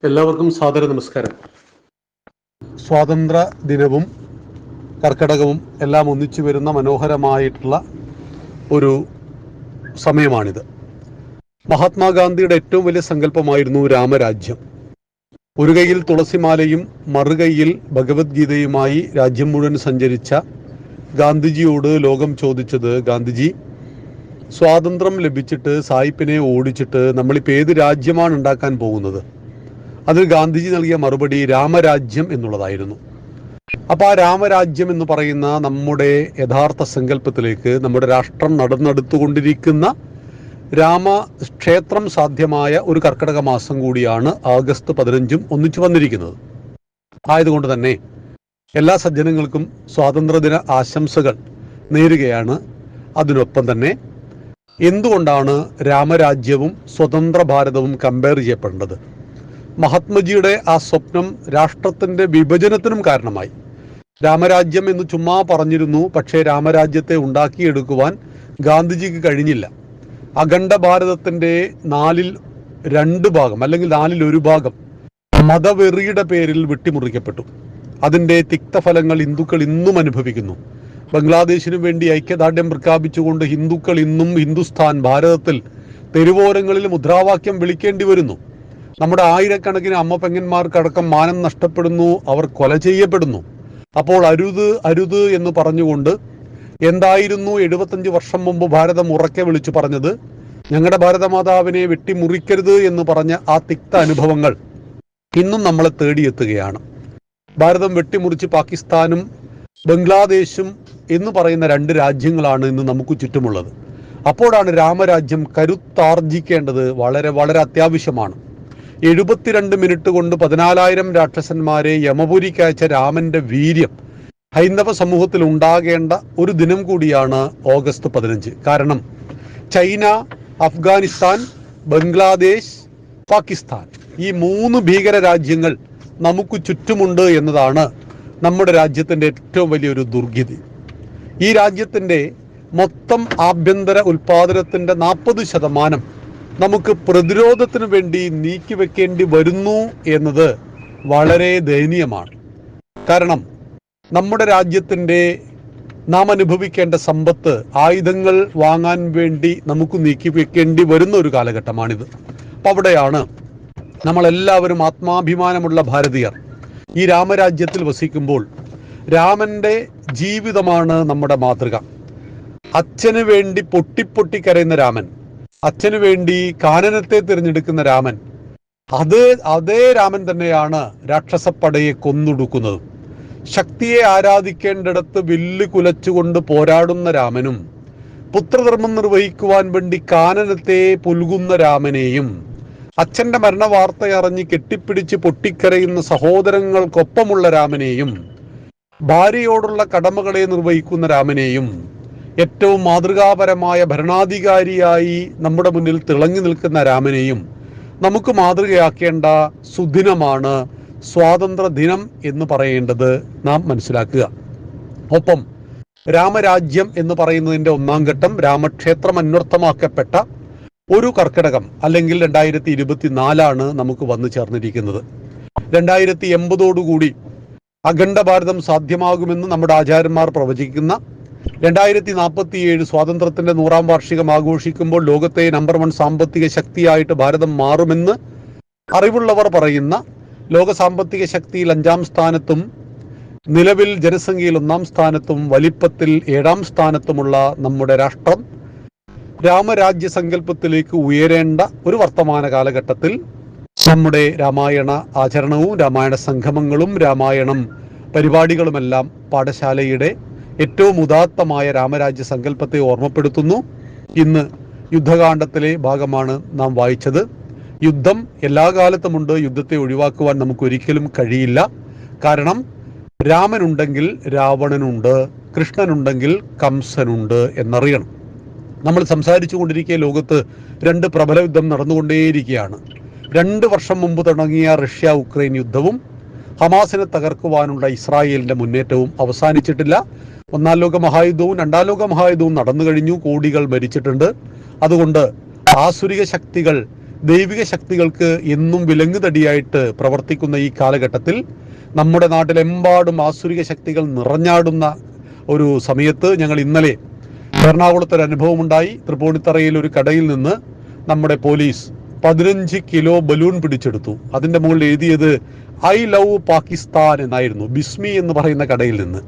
എല്ലാവർക്കും സാദര നമസ്കാരം. സ്വാതന്ത്ര്യ ദിനവും കർക്കടകവും എല്ലാം ഒന്നിച്ചു വരുന്ന മനോഹരമായിട്ടുള്ള ഒരു സമയമാണിത്. മഹാത്മാഗാന്ധിയുടെ ഏറ്റവും വലിയ സങ്കല്പമായിരുന്നു രാമരാജ്യം. ഒരു കൈയിൽ തുളസിമാലയും മറുകൈയിൽ ഭഗവത്ഗീതയുമായി രാജ്യം മുഴുവൻ സഞ്ചരിച്ച ഗാന്ധിജിയോട് ലോകം ചോദിച്ചത്, ഗാന്ധിജി, സ്വാതന്ത്ര്യം ലഭിച്ചിട്ട് സായിപ്പിനെ ഓടിച്ചിട്ട് നമ്മളിപ്പോൾ ഏത് രാജ്യമാണ് ഉണ്ടാക്കാൻ പോകുന്നത്? അതിൽ ഗാന്ധിജി നൽകിയ മറുപടി രാമരാജ്യം എന്നുള്ളതായിരുന്നു. അപ്പോൾ ആ രാമരാജ്യം എന്ന് പറയുന്ന നമ്മുടെ യഥാർത്ഥ സങ്കല്പത്തിലേക്ക് നമ്മുടെ രാഷ്ട്രം നടന്നെടുത്തുകൊണ്ടിരിക്കുന്ന രാമക്ഷേത്രം സാധ്യമായ ഒരു കർക്കിടക മാസം കൂടിയാണ് ആഗസ്റ്റ് 15 ഒന്നിച്ചു വന്നിരിക്കുന്നത്. ആയതുകൊണ്ട് തന്നെ എല്ലാ സജ്ജനങ്ങൾക്കും സ്വാതന്ത്ര്യദിന ആശംസകൾ നേരുകയാണ്. അതിനൊപ്പം തന്നെ എന്തുകൊണ്ടാണ് രാമരാജ്യവും സ്വതന്ത്ര ഭാരതവും കമ്പയർ ചെയ്യപ്പെടേണ്ടത്? മഹാത്മജിയുടെ ആ സ്വപ്നം രാഷ്ട്രത്തിൻ്റെ വിഭജനത്തിനും കാരണമായി. രാമരാജ്യം എന്ന് ചുമ്മാ പറഞ്ഞിരുന്നു, പക്ഷേ രാമരാജ്യത്തെ ഉണ്ടാക്കിയെടുക്കുവാൻ ഗാന്ധിജിക്ക് കഴിഞ്ഞില്ല. അഖണ്ഡ ഭാരതത്തിൻ്റെ 4/2 ഭാഗം അല്ലെങ്കിൽ 1/4 ഭാഗം മതവെറിയുടെ പേരിൽ വെട്ടിമുറിക്കപ്പെട്ടു. അതിൻ്റെ തിക്തഫലങ്ങൾ ഹിന്ദുക്കൾ ഇന്നും അനുഭവിക്കുന്നു. ബംഗ്ലാദേശിനു വേണ്ടി ഐക്യദാർഢ്യം പ്രഖ്യാപിച്ചുകൊണ്ട് ഹിന്ദുക്കൾ ഇന്നും ഹിന്ദുസ്ഥാൻ ഭാരതത്തിൽ തെരുവോരങ്ങളിൽ മുദ്രാവാക്യം വിളിക്കേണ്ടി വരുന്നു. നമ്മുടെ ആയിരക്കണക്കിന് അമ്മ പെങ്ങന്മാർക്കടക്കം മാനം നഷ്ടപ്പെടുന്നു, അവർ കൊല ചെയ്യപ്പെടുന്നു. അപ്പോൾ അരുത് അരുത് എന്ന് പറഞ്ഞുകൊണ്ട് എന്തായിരുന്നു 75 വർഷം മുമ്പ് ഭാരതം ഉറക്കെ വിളിച്ചു പറഞ്ഞത്? ഞങ്ങളുടെ ഭാരതമാതാവിനെ വെട്ടിമുറിക്കരുത് എന്ന് പറഞ്ഞ ആ തിക്ത അനുഭവങ്ങൾ ഇന്നും നമ്മളെ തേടിയെത്തുകയാണ്. ഭാരതം വെട്ടിമുറിച്ച് പാകിസ്ഥാനും ബംഗ്ലാദേശും എന്ന് പറയുന്ന 2 രാജ്യങ്ങളാണ് ഇന്ന് നമുക്ക് ചുറ്റുമുള്ളത്. അപ്പോഴാണ് രാമരാജ്യം കരുത്താർജിക്കേണ്ടത് വളരെ വളരെ അത്യാവശ്യമാണ്. 72 മിനിറ്റ് കൊണ്ട് 14,000 രാക്ഷസന്മാരെ യമപുരിക്ക് അയച്ച രാമന്റെ വീര്യം ഹൈന്ദവ സമൂഹത്തിൽ ഉണ്ടാകേണ്ട ഒരു ദിനം കൂടിയാണ് ഓഗസ്റ്റ് 15. കാരണം ചൈന, അഫ്ഗാനിസ്ഥാൻ, ബംഗ്ലാദേശ്, പാകിസ്ഥാൻ ഈ 3 ഭീകര രാജ്യങ്ങൾ നമുക്ക് ചുറ്റുമുണ്ട് എന്നതാണ് നമ്മുടെ രാജ്യത്തിൻ്റെ ഏറ്റവും വലിയൊരു ദുർഗതി. ഈ രാജ്യത്തിൻ്റെ മൊത്തം ആഭ്യന്തര ഉൽപാദനത്തിൻ്റെ 40% നമുക്ക് പ്രതിരോധത്തിന് വേണ്ടി നീക്കിവെക്കേണ്ടി വരുന്നു എന്നത് വളരെ ദയനീയമാണ്. കാരണം നമ്മുടെ രാജ്യത്തിൻ്റെ നാം അനുഭവിക്കേണ്ട സമ്പത്ത് ആയുധങ്ങൾ വാങ്ങാൻ വേണ്ടി നമുക്ക് നീക്കിവെക്കേണ്ടി വരുന്ന ഒരു കാലഘട്ടമാണിത്. അപ്പം അവിടെയാണ് നമ്മളെല്ലാവരും ആത്മാഭിമാനമുള്ള ഭാരതീയർ ഈ രാമരാജ്യത്തിൽ വസിക്കുമ്പോൾ രാമൻ്റെ ജീവിതമാണ് നമ്മുടെ മാതൃക. അച്ഛന് വേണ്ടി പൊട്ടിപ്പൊട്ടിക്കരയുന്ന രാമൻ, അച്ഛന് വേണ്ടി കാനനത്തെ തിരഞ്ഞെടുക്കുന്ന രാമൻ, അതേ രാമൻ തന്നെയാണ് രാക്ഷസപ്പടയെ കൊന്നൊടുക്കുന്നതും. ശക്തിയെ ആരാധിക്കേണ്ടിടത്ത് വില്ല് കുലച്ചുകൊണ്ട് പോരാടുന്ന രാമനും പുത്രധർമ്മം നിർവഹിക്കുവാൻ വേണ്ടി കാനനത്തെ പുൽകുന്ന രാമനെയും അച്ഛൻ്റെ മരണവാർത്തയറിഞ്ഞ് കെട്ടിപ്പിടിച്ച് പൊട്ടിക്കരയുന്ന സഹോദരങ്ങൾക്കൊപ്പമുള്ള രാമനെയും ഭാര്യയോടുള്ള കടമകളെ നിർവഹിക്കുന്ന രാമനെയും ഏറ്റവും മാതൃകാപരമായ ഭരണാധികാരിയായി നമ്മുടെ മുന്നിൽ തിളങ്ങി നിൽക്കുന്ന രാമനെയും നമുക്ക് മാതൃകയാക്കേണ്ട സുദിനമാണ് സ്വാതന്ത്ര്യ ദിനം എന്ന് പറയേണ്ടത് നാം മനസ്സിലാക്കുക. ഒപ്പം രാമരാജ്യം എന്ന് പറയുന്നതിൻ്റെ 1-ാം ഘട്ടം രാമക്ഷേത്രം അന്വർത്ഥമാക്കപ്പെട്ട ഒരു കർക്കിടകം അല്ലെങ്കിൽ 2024 നമുക്ക് വന്നു ചേർന്നിരിക്കുന്നത്. 2080 അഖണ്ഡ ഭാരതം സാധ്യമാകുമെന്ന് നമ്മുടെ ആചാര്യന്മാർ പ്രവചിക്കുന്ന 2047 സ്വാതന്ത്ര്യത്തിന്റെ 100-ാം വാർഷികം ആഘോഷിക്കുമ്പോൾ ലോകത്തെ നമ്പർ 1 സാമ്പത്തിക ശക്തിയായിട്ട് ഭാരതം മാറുമെന്ന് അറിവുള്ളവർ പറയുന്ന, ലോക സാമ്പത്തിക ശക്തിയിൽ 5-ാം സ്ഥാനത്തും നിലവിൽ ജനസംഖ്യയിൽ 1-ാം സ്ഥാനത്തും വലിപ്പത്തിൽ 7-ാം സ്ഥാനത്തുമുള്ള നമ്മുടെ രാഷ്ട്രം രാമരാജ്യ സങ്കല്പത്തിലേക്ക് ഉയരേണ്ട ഒരു വർത്തമാന കാലഘട്ടത്തിൽ നമ്മുടെ രാമായണ ആചരണവും രാമായണ സംഗമങ്ങളും രാമായണം പരിപാടികളുമെല്ലാം പാഠശാലയുടെ ഏറ്റവും ഉദാത്തമായ രാമരാജ്യ സങ്കല്പത്തെ ഓർമ്മപ്പെടുത്തുന്നു. ഇന്ന് യുദ്ധകാണ്ഡത്തിലെ ഭാഗമാണ് നാം വായിച്ചത്. യുദ്ധം എല്ലാ കാലത്തുമുണ്ട്, യുദ്ധത്തെ ഒഴിവാക്കുവാൻ നമുക്കൊരിക്കലും കഴിയില്ല. കാരണം രാമനുണ്ടെങ്കിൽ രാവണനുണ്ട്, കൃഷ്ണനുണ്ടെങ്കിൽ കംസനുണ്ട് എന്നറിയണം. നമ്മൾ സംസാരിച്ചു കൊണ്ടിരിക്കെ ലോകത്ത് 2 പ്രബല യുദ്ധം നടന്നുകൊണ്ടേയിരിക്കുകയാണ്. 2 വർഷം മുമ്പ് തുടങ്ങിയ റഷ്യ ഉക്രൈൻ യുദ്ധവും ഹമാസിനെ തകർക്കുവാനുള്ള ഇസ്രായേലിൻ്റെ മുന്നേറ്റവും അവസാനിച്ചിട്ടില്ല. 1-ാം ലോക മഹായുദ്ധവും 2-ാം ലോക മഹായുദ്ധവും നടന്നു കഴിഞ്ഞു, കോടികൾ മരിച്ചിട്ടുണ്ട്. അതുകൊണ്ട് ആസുരിക ശക്തികൾ ദൈവിക ശക്തികൾക്ക് എന്നും വിലങ്ങുതടിയായിട്ട് പ്രവർത്തിക്കുന്ന ഈ കാലഘട്ടത്തിൽ നമ്മുടെ നാട്ടിലെമ്പാടും ആസുരിക ശക്തികൾ നിറഞ്ഞാടുന്ന ഒരു സമയത്ത് ഞങ്ങൾ ഇന്നലെ എറണാകുളത്ത് ഒരു അനുഭവമുണ്ടായി. തൃപ്പൂണിത്തറയിൽ ഒരു കടയിൽ നിന്ന് നമ്മുടെ പോലീസ് 15 കിലോ ബലൂൺ പിടിച്ചെടുത്തു. അതിൻ്റെ മുകളിൽ എഴുതിയത് ഐ ലവ് പാകിസ്ഥാൻ എന്നായിരുന്നു. ബിസ്മി എന്ന് പറയുന്ന കടയിൽ നിന്ന്.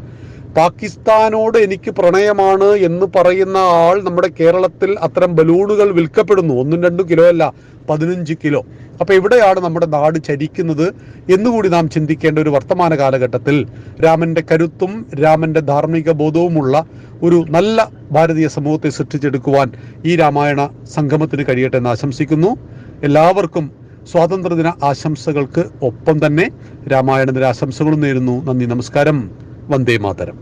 പാകിസ്ഥാനോട് എനിക്ക് പ്രണയമാണ് എന്ന് പറയുന്ന ആൾ നമ്മുടെ കേരളത്തിൽ അത്തരം ബലൂണുകൾ വിൽക്കപ്പെടുന്നു. 1-2 കിലോ അല്ല, 15 കിലോ. അപ്പൊ എവിടെയാണ് നമ്മുടെ നാട് ചരിക്കുന്നത് എന്നുകൂടി നാം ചിന്തിക്കേണ്ട ഒരു വർത്തമാന കാലഘട്ടത്തിൽ രാമന്റെ കരുത്തും രാമന്റെ ധാർമ്മിക ബോധവുമുള്ള ഒരു നല്ല ഭാരതീയ സമൂഹത്തെ സൃഷ്ടിച്ചെടുക്കുവാൻ ഈ രാമായണ സംഗമത്തിന് കഴിയട്ടെ എന്ന് ആശംസിക്കുന്നു. എല്ലാവർക്കും സ്വാതന്ത്ര്യദിന ആശംസകൾക്ക് ഒപ്പം തന്നെ രാമായണ ദിന ആശംസകളും നേരുന്നു. നന്ദി, നമസ്കാരം. വന്ദേ മാതരം.